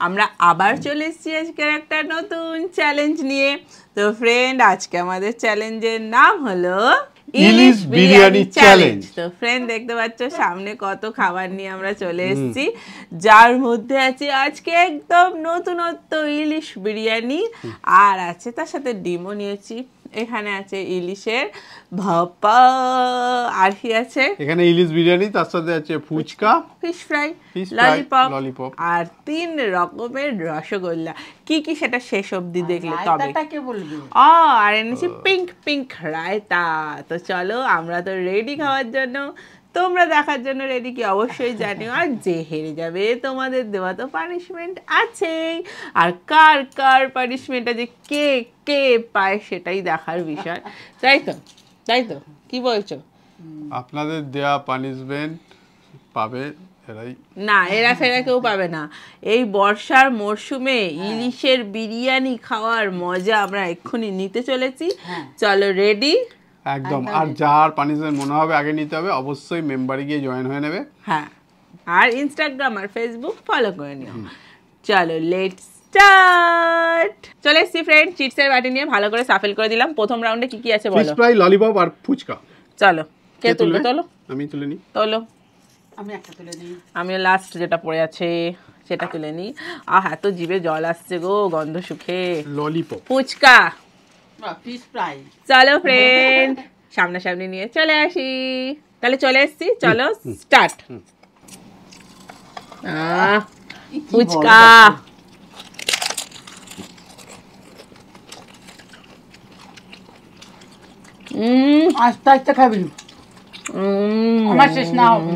আমরা আবার চলে এসেছি আজকের একটা নতুন চ্যালেঞ্জ নিয়ে। তো ফ্রেন্ড, আজকে আমাদের চ্যালেঞ্জের নাম হলো ইলিশ বিরিয়ানি চ্যালেঞ্জ। তো ফ্রেন্ড, দেখতে পাচ্ছ সামনে কত খাবার নিয়ে আমরা চলে এসেছি, যার মধ্যে আছে আজকে একদম নতুনত্ব ইলিশ বিরিয়ানি, আর আছে তার সাথে ডিমও নিয়েছি। এখানে আছে ইলিশের ভাপা, আর কি আছে এখানে ইলিশ বিরিয়ানি, তার সাথে আছে ফুচকা, ফিশ ফ্রাই, ললিপপ আর 3 রকমের রসগোল্লা। কি কি সেটা শেষ অবধি দেখলে তবে আর এনেছি পিঙ্ক পিঙ্ক রায়তা। তো চলো, আমরা তো রেডি খাওয়ার জন্য, তোমরা দেখার জন্য রেডি কি অবশ্যই জানিও। আর যে হেরে যাবে তোমাদের দেওয়া তো পানিশমেন্ট আছেই, আর কার কার পানিশমেন্ট আছে, কে কে পায় সেটাই দেখার বিষয়। তাই তো কি বলছো? আপনাদের দেয়া পানিশমেন্ট পাবে এরাই। না, এরা ফেরা কেউ পাবে না। এই বর্ষার মরশুমে ইলিশের বিরিয়ানি খাওয়ার মজা আমরা এক্ষুনি নিতে চলেছি। চলো রেডি? একদম। আর যার পানিশমেন্ট মনে হবে আগে নিতে হবে, অবশ্যই মেম্বারে গিয়ে জয়েন হয়ে নেবে। হ্যাঁ, আর ইনস্টাগ্রাম আর ফেসবুক ফলো করে নিও। চলো লেটস স্টার্ট। চলে এসেছি ফ্রেন্ড চিপসের বাটি নিয়ে, ভালো করে সাফেল করে দিলাম। প্রথম রাউন্ডে কি কি আছে বলো? ফিশ ফ্রাই, ললিপপ আর ফুচকা। চলো, কে তুলবে? তোলো। আমি তুলে নি। তোলো। আমি একটা তুলে নিই। আমি লাস্ট যেটা পড়ে আছে সেটা তুলে নিই। আহ, এত জিভে জল আসছে গো গন্ধ শুকে। Lollipop, fuchka, fish fry. চলো ফ্রেন্ড, সামনাসামনি নিয়ে চলে আসি। তাহলে চলে এসছি, চলো স্টার্ট। ফুচকা, আস্তে আস্তে খাবি, আমার শেষ না হবে।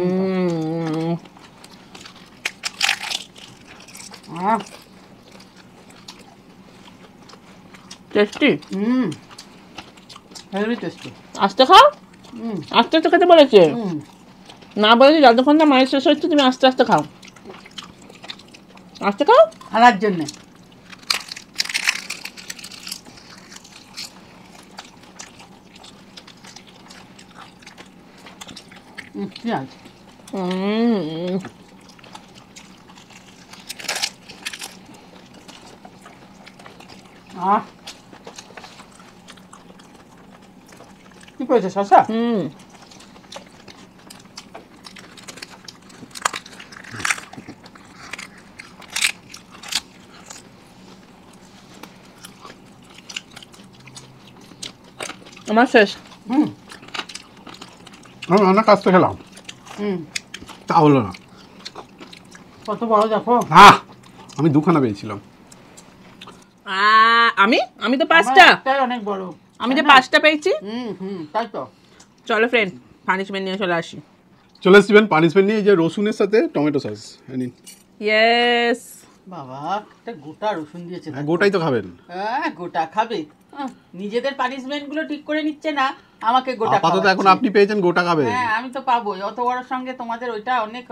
Tasty, heavy tasty. আস্তে খাও। আস্তে আস্তে খেতে বলেছে, না বলেছি যতক্ষণ না মায়ের শেষ হচ্ছে তুমি আস্তে আস্তে খাও। আস্তে খাও খাওয়ার জন্য। পেঁয়াজ, কি করেছে শসা? আমার শেষ। আমি অনেক কাজটা খেলাম, তা হলো না। কত বড় দেখো। আমি দুখানা পেয়েছিলাম। আমি তো 5টা। অনেক বড়। আমি যে 5টা পেয়েছি। তাই তো। চলো ফ্রেন্ড, পানিশমেন্ট নিয়ে চলে আসি। চলে এসেছিলেন পানিশমেন্ট নিয়ে, এই যে রসুনের সাথে টমেটো সস। ইয়েস বাবা, একটা গোটা রসুন দিয়েছে। গোটাই তো খাবেন। হ্যাঁ, গোটা খাবে। নিজেদের পানিশমেন্ট গুলো ঠিক করে নিচ্ছে না, আমাকে গোটা আপাতত এখন আপনি পেয়েছেন, গোটা খাবে। হ্যাঁ, আমি তো পাবোই। অত বড় সঙ্গে তোমাদের ওইটা অনেক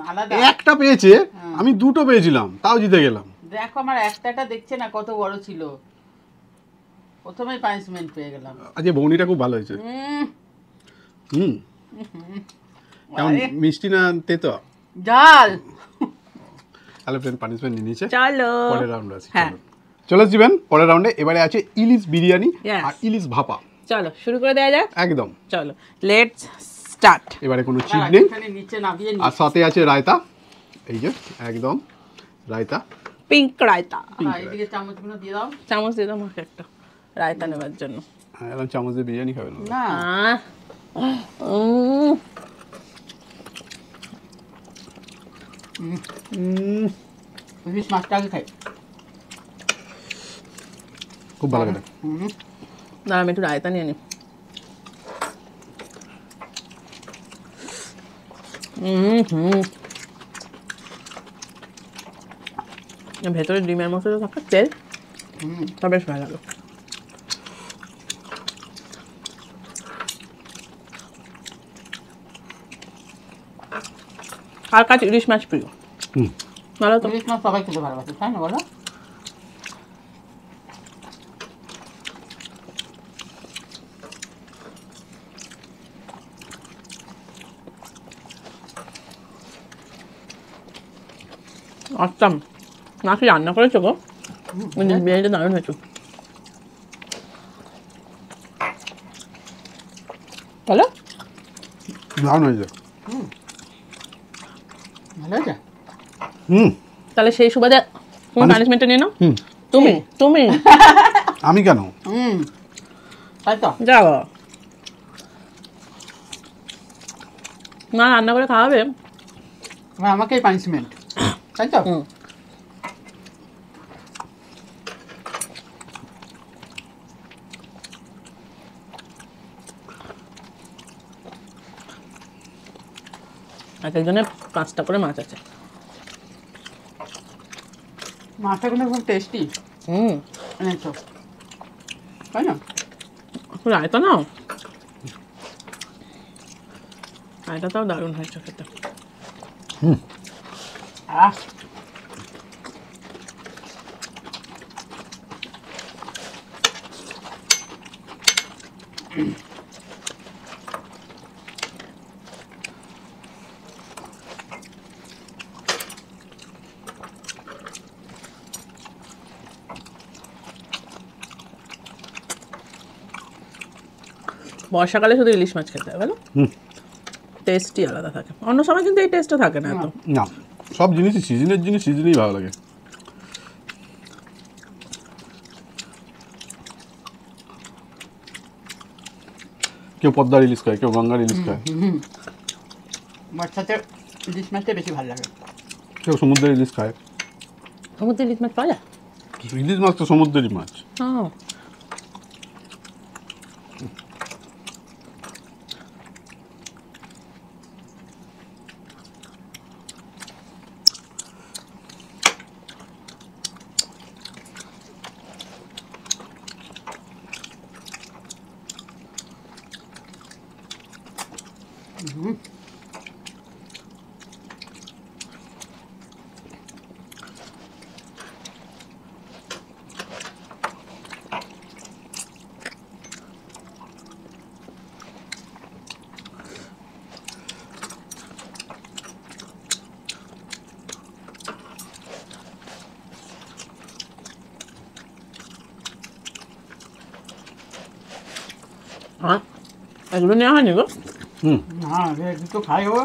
আলাদা। একটা পেয়েছে, আমি 2টো পেয়েছিলাম, তাও জিতে গেলাম। দেখো আমার একটাটা দেখছে না কত বড় ছিল, প্রথমেই পানিশমেন্ট পেয়ে গেলাম। আজকে বৌনিটা খুব ভালো হয়েছে। কেমন মিষ্টি না তেতো? জাল। তাহলে ফ্রেন্ড পানিশমেন্ট নিয়ে নিয়েছে। চলো পরের রাউন্ডে আছে। চলে যাবেন পরের রাউন্ডে। এবারে আছে ইলিশ বিরিয়ানি আর ইলিশ ভাপা। চলো শুরু করে দেওয়া যাক। একদম, চলো লেটস স্টার্ট। এবারে কোনো চিট নেই, নিচে নামিয়ে নি। আর সাথে আছে রায়তা। এই যে একদম রায়তা, পিঙ্ক রায়তা। এইদিকে চামচগুলো দিয়ে দাও। চামচ দিয়ে দাও আমাকে একটা রায়তা নেবার জন্য। হ্যাঁ, এরকম চামচ দিয়ে বিরিয়ানি খাবেন না? ইলিশ মাছটা আগে খাই, খুব ভালো খেতে। না, আমি একটু রায়তা নিয়ে নিই। ভেতরে ডিমের মতো থাকা তেল, তা বেশ ভালো লাগলো। আর কাছে ইলিশ মাছ প্রিয়। ভালো তো, ইলিশ মাছ সবাই খেতে ভালোবাসে, তাই না বলো? Awesome. মা কি রান্না করেছো গো? বিরিয়ানিটা দারুণ হয়েছে। বলো। দারুণ হয়েছে। ভালো আছে। তাহলে সেই সুবাদে তুমি ম্যানেজমেন্টটা নিয়ে নাও। তুমি তুমি আমি কেন? তাই তো যাও মা রান্না করে খাওয়াবে, আমাকেই পানিশমেন্ট, তাই তো। এক একজনের 5টা করে মাছ আছে। মাছটা কিন্তু খুব টেস্টি এনেছো, তাই না? রায়তা নাও, রায়তাটাও দারুণ হয়েছে খেতে। আহ বর্ষাকালে শুধু ইলিশ মাছ খেতে হয়, বলো? টেস্টই আলাদা থাকে, অন্য সময় কিন্তু এই টেস্টটা থাকে না এত। না, সব জিনিসই সিজনের জিনিস সিজনেই ভালো লাগে। কেউ পদ্মার ইলিশ খায়, কেউ গঙ্গার ইলিশ খায়, বর্ষাতে ইলিশ মাছটা বেশি ভালো লাগে। কেউ সমুদ্রের ইলিশ খায়। সমুদ্রে ইলিশ মাছ পাওয়া যায়? ইলিশ মাছ তো সমুদ্রেরই মাছ। হ্যাঁ, এগুলো নেওয়া হয়নি গো। না একটু খাই ও।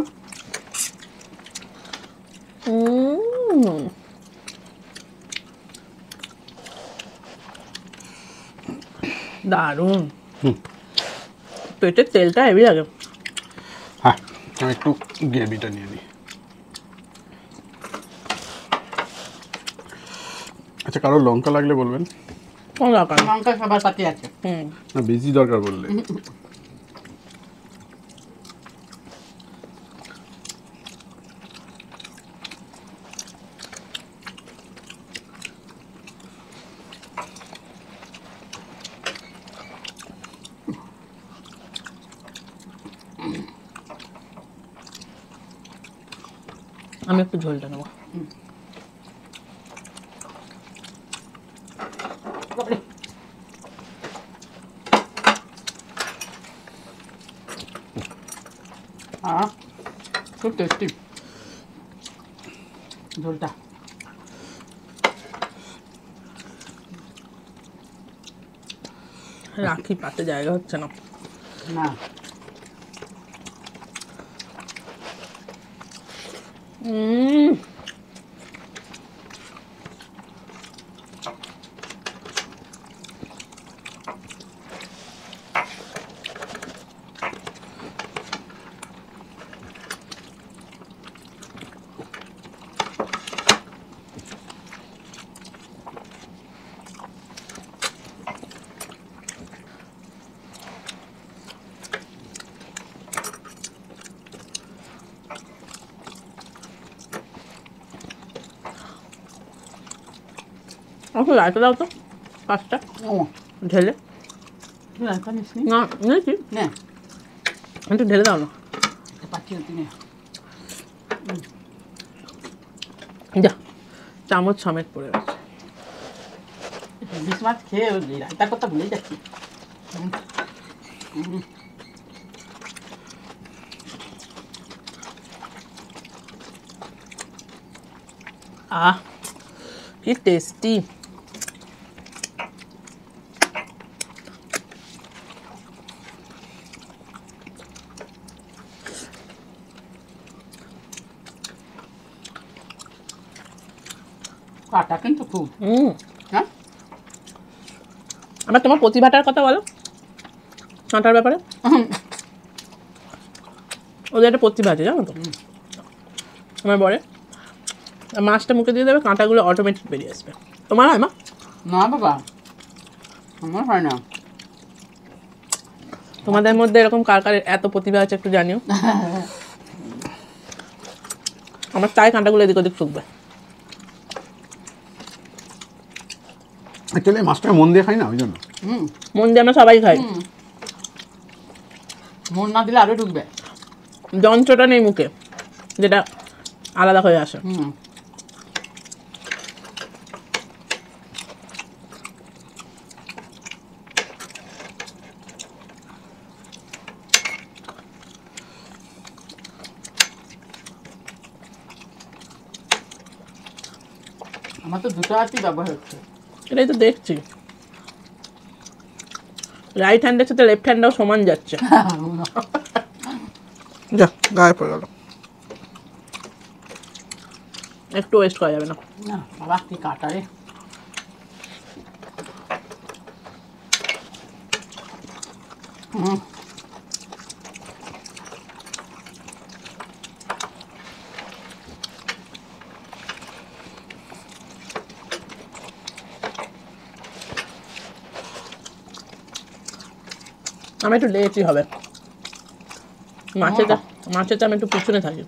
দারুণ, পেটের তেলটা হেভি লাগে। হ্যাঁ, আমি একটু গ্রেভিটা নিয়ে নিই। আচ্ছা, কারো লঙ্কা লাগলে বলবেন। কোন দরকার? লঙ্কা সবার পাতে আছে। না, বেশি দরকার বললে। আমি একটু ঝোলটা নেবো। খুব টেস্টি ঝোলটা। রাখি, পাতে জায়গা হচ্ছে না। না আমাকে রায়তা দাও তো 5টা ঢেলে। রায়তা নিস নি? না, নিয়েছি, নে একটু ঢেলে দাও না। পাচ্ছি নে। যা, চামচ সমেত পড়ে গেছে। ইলিশ মাছ খেয়ে রায়তার কথা ভুলে যাচ্ছি। কি টেস্টি। কাটা কিন্তু খুব। হ্যাঁ, আবার তোমার প্রতিভাটার কথা বলো, কাঁটার ব্যাপারে। ওদের একটা প্রতিভা আছে জানো তো, আমার বরে মাছটা মুখে দিয়ে দেবে, কাঁটাগুলো অটোমেটিক বেরিয়ে আসবে। তোমার হয় মা? না বাবা, আমার হয় না। তোমাদের মধ্যে এরকম কার কার এত প্রতিভা আছে একটু জানিও। আমার তাই কাঁটাগুলো এদিক ওদিক ঠুকবে। অ্যাকচুয়ালি মাছটাকে মন দিয়ে খাই না, ওই জন্য। মন দিয়ে আমরা সবাই খাই। মন না দিলে আরো ঢুকবে। যন্ত্রটা নেই মুখে, যেটা আলাদা হয়ে আসে। আমার তো দুটো হাতই ব্যবহার হচ্ছে। এটাই তো দেখছি, রাইট হ্যান্ডের সাথে লেফট হ্যান্ডটাও সমান যাচ্ছে। যা গায়ে পড়ে গেল, একটু ওয়েস্ট করা যাবে না। না বাবা, কি কাটা রে। আমি একটু লেটই হবে, মাছের আমি একটু পিছনে থাকি।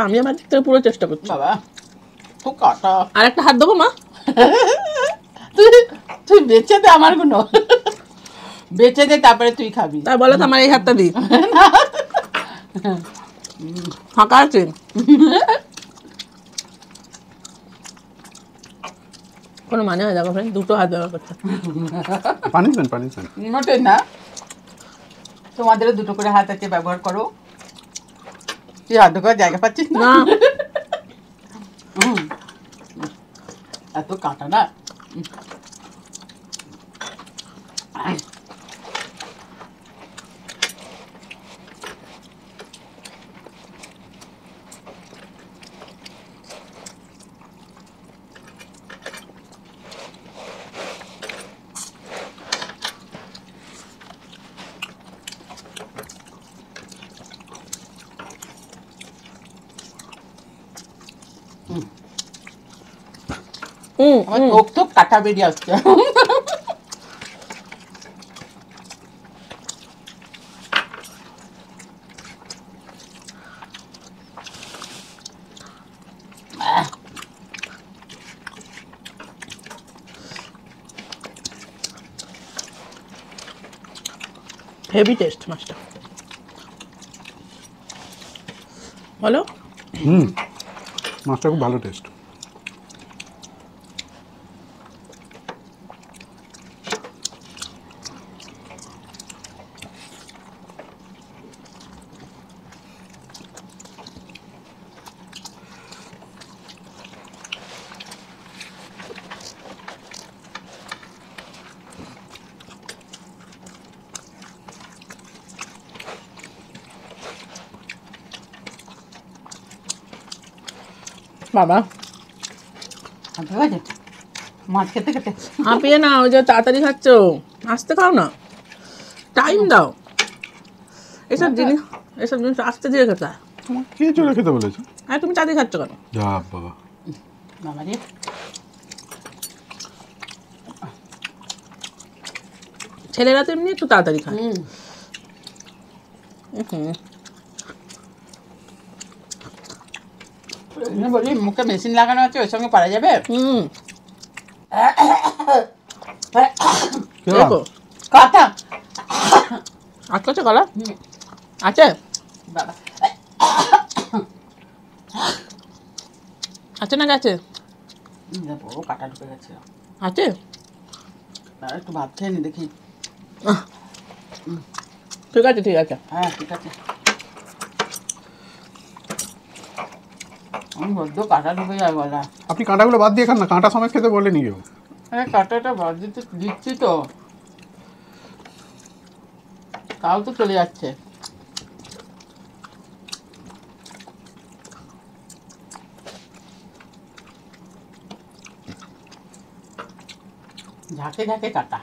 আমি আমার দিক থেকে পুরো চেষ্টা করছি। বাবা খুব কাটা। আর একটা হাত দেবো মা? তুই বেঁচে দে আমার গুলো, বেঁচে দে, তারপরে তুই খাবি। তাই বলো তো আমার এই হাতটা দিই, ফাঁকা আছে। কোনো মানে হয় দেখো ফ্রেন্ড, দুটো হাত ব্যবহার করছে। পানিশমেন্ট মোটেই না, তোমাদেরও দুটো করে হাত আছে, ব্যবহার করো। তুই হাত ঢোকার জায়গা পাচ্ছিস না। এত কাটা না। আমার ঠোক ঠোক কাটা বেরিয়ে আসছে। হেভি টেস্ট মাছটা, বলো। মাছটা খুব ভালো টেস্ট। বাবা মাছ খেতে খেতে হাঁপিয়ে না, ওই যে তাড়াতাড়ি খাচ্ছ, আস্তে খাও না, টাইম দাও। এসব জিনিস আস্তে দিয়ে খেতে হয়। তোমার কে চলে খেতে বলেছে? হ্যাঁ, তুমি তাড়াতাড়ি খাচ্ছ কেন? যা বাবা, বাবা রে, ছেলেরা তো এমনি একটু তাড়াতাড়ি খায়। বলি মুখে মেশিন লাগানো আছে, ওর সঙ্গে পারা যাবে। কথা আটকাচ্ছে গলা আছে বাবা, আছে না গেছে? বড় কাটা ঢুকে গেছে। আছে, একটু ভাত খেয়ে নি দেখি। ঠিক আছে ঠিক আছে। হ্যাঁ ঠিক আছে। আমি বড্ড কাটা ঢুকে যায় গলা। আপনি কাঁটাগুলো বাদ দিয়ে খান না, কাঁটা সমেত খেতে বলেনি কেউ। আরে কাঁটাটা বাদ দিতে দিচ্ছি তো, তাও তো চলে যাচ্ছে। ঝাঁকে ঝাঁকে কাটা।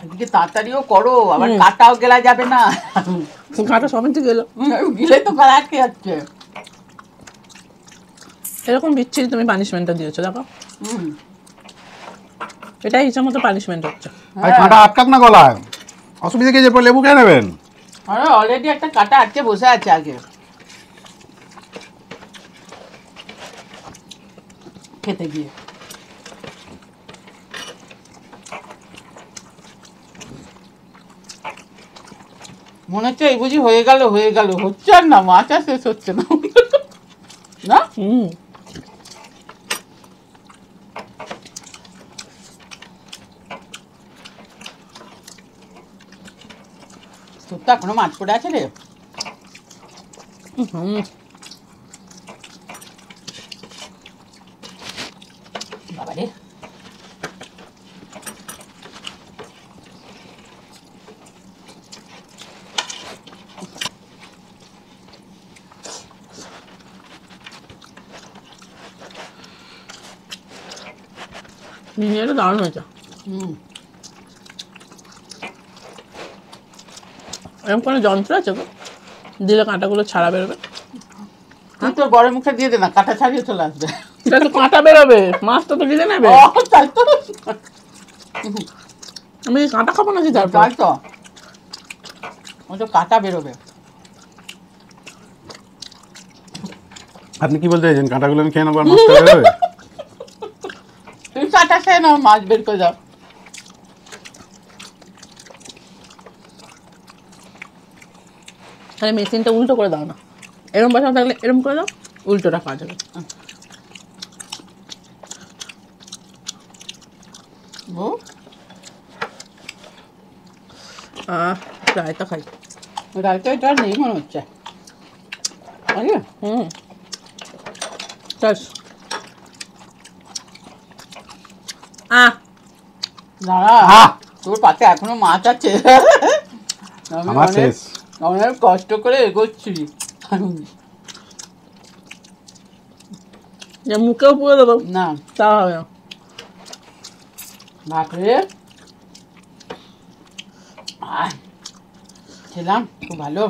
এদিকে তাড়াতাড়িও করো, আবার কাটাও গেলা যাবে না। কাঁটা সমেত গেল, গিলে তো গলা আটকে যাচ্ছে। এরকম বিচ্ছিরি তুমি পানিশমেন্টটা দিয়েছো, দেখো এটাই হিসাব মতো পানিশমেন্ট হচ্ছে। আরে কাঁটা আটকাক না গলায়, অসুবিধা কি, যে লেবু খেয়ে নেবেন। আরে অলরেডি একটা কাটা আটকে বসে আছে আগে। খেতে গিয়ে মনে হচ্ছে এই বুঝি হয়ে গেল হচ্ছে আর না, মাছ আর শেষ হচ্ছে না। না তোর তো এখনো মাছ পড়ে আছে রে। বাবা রে, এটা দারুণ হয়েছে। এরকম কোনো যন্ত্র আছে গো দিলে কাঁটাগুলো ছাড়া বেরোবে? তুই তোর বড় মুখে দিয়ে দে না, কাঁটা ছাড়িয়ে চলে আসবে। এটা তো কাঁটা বেরোবে, মাছটা তো গিলে নেবে। তাই তো, আমি কাঁটা খাবো নাকি? তারপর তাই তো, ওই তো কাঁটা বেরোবে। আপনি কি বলতে চাইছেন, কাঁটাগুলো আমি খেয়ে নেবো আর মাছটা বেরোবে? তুই কাঁটা খেয়ে নাও, মাছ বের করে যাও। তাহলে মেশিনটা উল্টো করে দাও না, এরম বসানো থাকলে এরম করে দাও, উল্টোটা কাজ হবে। রায়তা খাই। রায়তা এটা আর নেই মনে হচ্ছে। আরে দাঁড়া, তোর পাতে এখনো মাছ আছে। আমার শেষ। অনেক কষ্ট করে এগোচ্ছি। মুখেও পুরো দেবো না, তা হবে না। বাপরে, খেলাম খুব ভালো।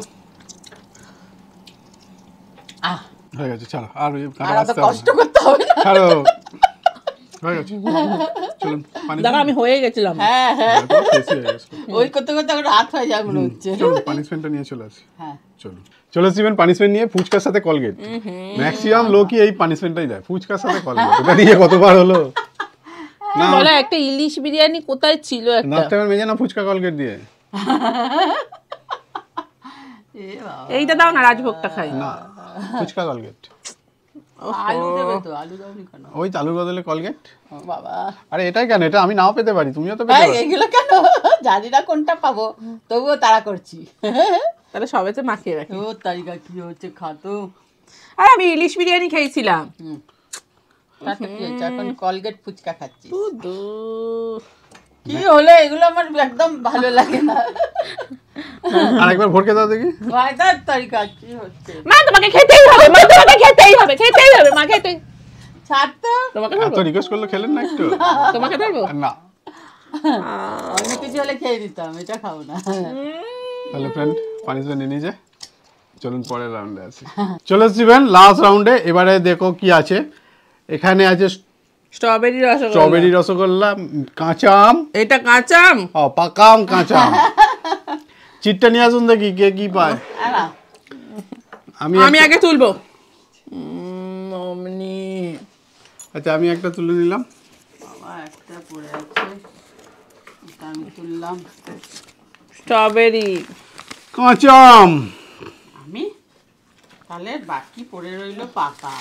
হয়ে গেছে, ছাড়ো আর ওই আর কাঁটা অত বাঁচতে কষ্ট হবে না। করতে হবে না। ছাড়ো, হয়ে গেছে, চলুন পানি দেখো আমি হয়ে গেছিলাম। হ্যাঁ হ্যাঁ, শেষই হয়ে গেছে। ওই করতে করতে এখন রাত হয়ে যায় মনে হচ্ছে। চলুন পানিশমেন্টটা নিয়ে চলে আসি। হ্যাঁ, চলুন চলে আসবেন পানিশমেন্ট নিয়ে, ফুচকার সাথে কলগেট। ম্যাক্সিমাম লোকই এই পানিশমেন্টটাই দেয়, ফুচকার সাথে কলগেট। এটা দিয়ে কতবার হলো না, বলে একটা ইলিশ বিরিয়ানি কোথায় ছিল একটা, নাচতে হবে মেজে না ফুচকা কলগেট দিয়ে। এইটা দাও না, রাজভোগটা খাই না, ফুচকা কলগেট। আলু দেবে তো, আলু দাওনি কেন? ওই আলুর বদলে কলগেট। ও বাবা, আরে এটাই কেন, এটা আমি নাও পেতে পারি, তুমিও তো পেতে পারো। এগুলো কেন? জানি না কোনটা পাবো, তবুও তাড়া করছি। তাহলে সবেতে মাখিয়ে রাখি। ও তারিখা কি হচ্ছে, খাতো। আর আমি ইলিশ বিরিয়ানি খেয়েছিলাম। তাতে কি হয়েছে, এখন কলগেট ফুচকা খাচ্ছি। দুদু। কি হলো, এগুলো আমার একদম ভালো লাগে না। আরেকবার ভরকে দাও দেখি। ময়দার তারিখা কি হচ্ছে? মা তোমাকে খেতেই হবে, মা তোমাকে খেতেই হবে, খেতেই হবে, মা খেতেই। ছাড় তো। তোমাকে এত রিকোয়েস্ট করলে খেলেন না একটু? তোমাকে ধরবো না, অন্য কিছু হলে খেয়ে দিতাম, এটা খাবো না। তাহলে ফ্রেন্ড পানিশমেন্ট নিয়ে নিয়ে চলুন পরের রাউন্ডে আসি। চলে আসবেন লাস্ট রাউন্ডে। এবারে দেখো কি আছে এখানে। আছে স্ট্রবেরি রসগোল্লা, স্ট্রবেরি রসগোল্লা, কাঁচা আম, এটা কাঁচা আম, পাকা আম, কাঁচা আম। চিটটা নিয়ে আসুন দেখি কে কি পায়। আমি আগে তুলবো। অমনি, আচ্ছা আমি একটা তুলে নিলাম। বাবা একটা পড়ে আছে, এটা আমি তুললাম। স্ট্রবেরি, কাঁচা আম। আমি তাহলে বাকি পড়ে রইলো পাকা।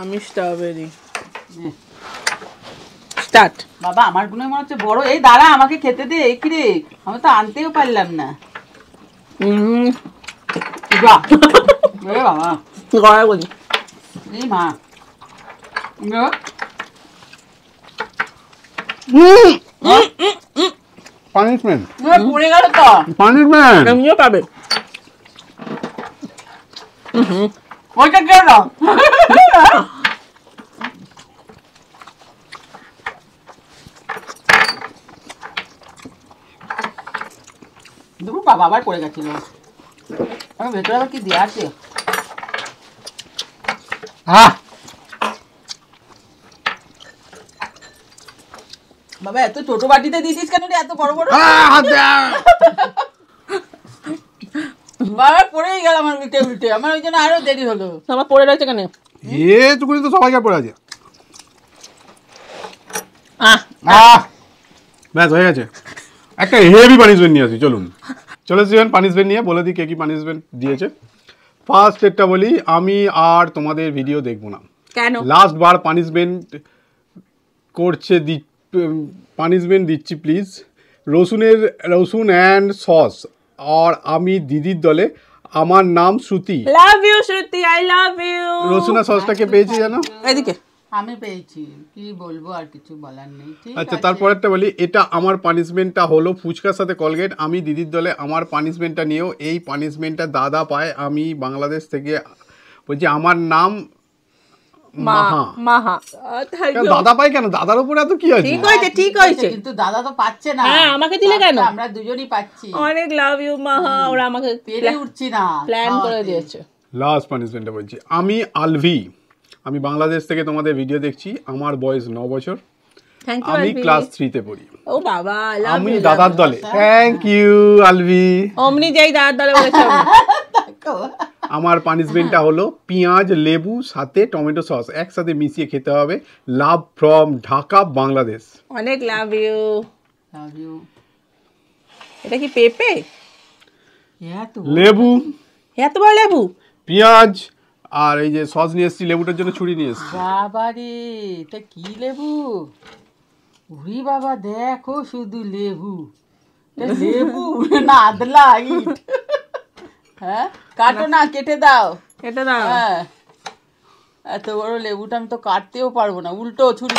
আমি স্ট্রবেরি। স্টার্ট। বাবা আমার গুলো মনে হচ্ছে বড়। এই দাঁড়া, আমাকে খেতে দে। কি রে, আমি তো আনতেও পারলাম না। যা এ বাবা গড়াই বলি এই মা না পানিশমেন্ট পড়ে গেল তো পানিশমেন্ট এমনিও পাবে ওইটা কেন না দেখো বাবা আবার পড়ে গেছিল আমার ভেতরে আবার কি দেওয়া আছে বাবা এত ছোট বাটিতে দিয়েছিস কেন রে এত বড় বড় বাবা পড়েই গেল আমার উল্টে উল্টে আমার ওই জন্য আরো দেরি হলো আমার পড়ে রয়েছে কেন টুকুনি তো সবাইকে পড়ে আছে ব্যাস হয়ে গেছে একটা হেভি পানিশমেন্ট নিয়ে আসি চলুন চলে এসেছেন পানিশমেন্ট নিয়ে বলে দিই কে কি পানিশমেন্ট দিয়েছে ফার্স্ট একটা বলি আমি আর তোমাদের ভিডিও দেখবো না কেন লাস্ট বার পানিশমেন্ট করছে পানিশমেন্ট দিচ্ছি প্লিজ রসুন অ্যান্ড সস আর আমি দিদির দলে আমার নাম Shruti love you Shruti I love you রসুন আর সসটাকে পেয়েছি জানো এদিকে আমি পেয়েছি কি বলবো আর কিছু বলার নেই ঠিক আচ্ছা তারপরেরটা বলি এটা আমার পানিশমেন্টটা হলো ফুচকার সাথে কলগেট আমি দিদির দলে আমার পানিশমেন্টটা নিয়েও এই পানিশমেন্টটা দাদা পায় আমি বাংলাদেশ থেকে বলছি আমার নাম মাহা মাহা কেন দাদা পাই কেন দাদার উপরে এত কি আছে ঠিক হয়েছে কিন্তু দাদা তো পাচ্ছে না হ্যাঁ আমাকে দিলে কেন আমরা দুজনই পাচ্ছি অনেক লাভ ইউ মাহা ওরা আমাকে পেরে উঠছি না প্ল্যান করে দিয়েছে লাস্ট পানিশমেন্টটা বলছি আমি আলভি আমি বাংলাদেশ থেকে তোমাদের ভিডিও দেখছি আমার বয়স 9 বছর থ্যাংক ইউ আমি ক্লাস 3 তে পড়ি ও বাবা লাভ আমি দাদার দলে থ্যাংক ইউ আলভি অমনি যাই দাদার দলে বলেছে আমার পানিশমেন্টটা হলো পেঁয়াজ লেবু সাথে টমেটো সস একসাথে মিশিয়ে খেতে হবে লাভ ফ্রম ঢাকা বাংলাদেশ অনেক লাভ ইউ লাভ ইউ এটা কি পেঁপে লেবু এত বড় লেবু পেঁয়াজ আর এই যে সস নিয়ে এসেছি লেবুটার জন্য ছুরি নিয়ে এসেছি বাবা রে এটা কি লেবু উরি বাবা দেখো শুধু লেবু লেবু না আদলা ইট হ্যাঁ কাটো না কেটে দাও এটা না হ্যাঁ এত বড় লেবুটা আমি তো কাটতেও পারবো না উল্টো ছুরি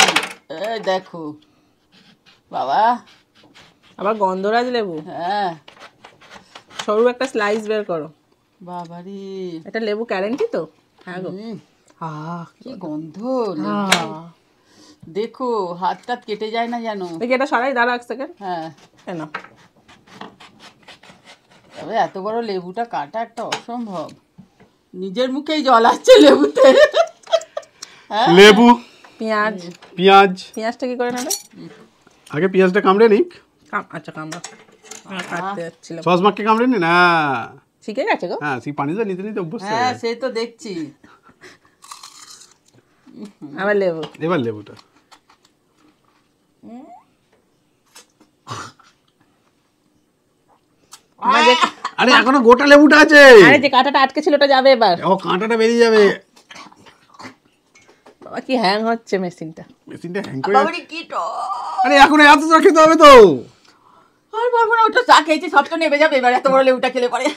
এই দেখো বাবা আবার গন্ধরাজ লেবু হ্যাঁ সরু একটা স্লাইস বের করো বাবা রে এটা লেবু গ্যারান্টি তো হ্যাঁ গো কি গন্ধ লেবু। দেখো হাত টাত কেটে যায় না জানো দেখি এটা সরাই দাঁড়া এক সেকেন্ড হ্যাঁ কেন তবে এত বড় লেবুটা কাটা একটা অসম্ভব নিজের মুখেই জল আসছে লেবুতে লেবু পেঁয়াজ পেঁয়াজটা কি করে নেবে আগে পেঁয়াজটা কামড়ে নিক আচ্ছা কামড়া কাটতে যাচ্ছিলাম সস মাখকে কামড়ে নি না শিখে গেছে গো হ্যাঁ সেই পানিটা নিতে নিতে অভ্যস্ত হয়ে হ্যাঁ গেছে। সে তো দেখছি আবার লেবু এবার লেবুটা আরে এখনো গোটা লেবুটা আছে আরে যে কাঁটাটা আটকে ছিল ওটা যাবে এবার ও কাঁটাটা বেরিয়ে যাবে বাবা কি হ্যাং হচ্ছে মেশিনটা মেশিনটা হ্যাং করে বাবারে কি তো আরে এখন এত চা খেতে হবে তো আর পারবো না ওটা চা খেয়েছি সব তো নেবে যাবে এবার এত বড় লেবুটা খেলে পরে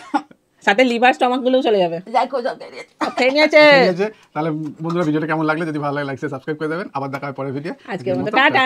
সাথে লিভার স্টমাক গুলোও চলে যাবে দেখো সব বেরিয়ে খেয়ে নিয়েছে ঠিক আছে তাহলে বন্ধুরা ভিডিওটা কেমন লাগলে যদি ভালো লাগে লাইক সাবস্ক্রাইব করে দেবেন আবার দেখা হয় পরের ভিডিও আজকের মতো টাটা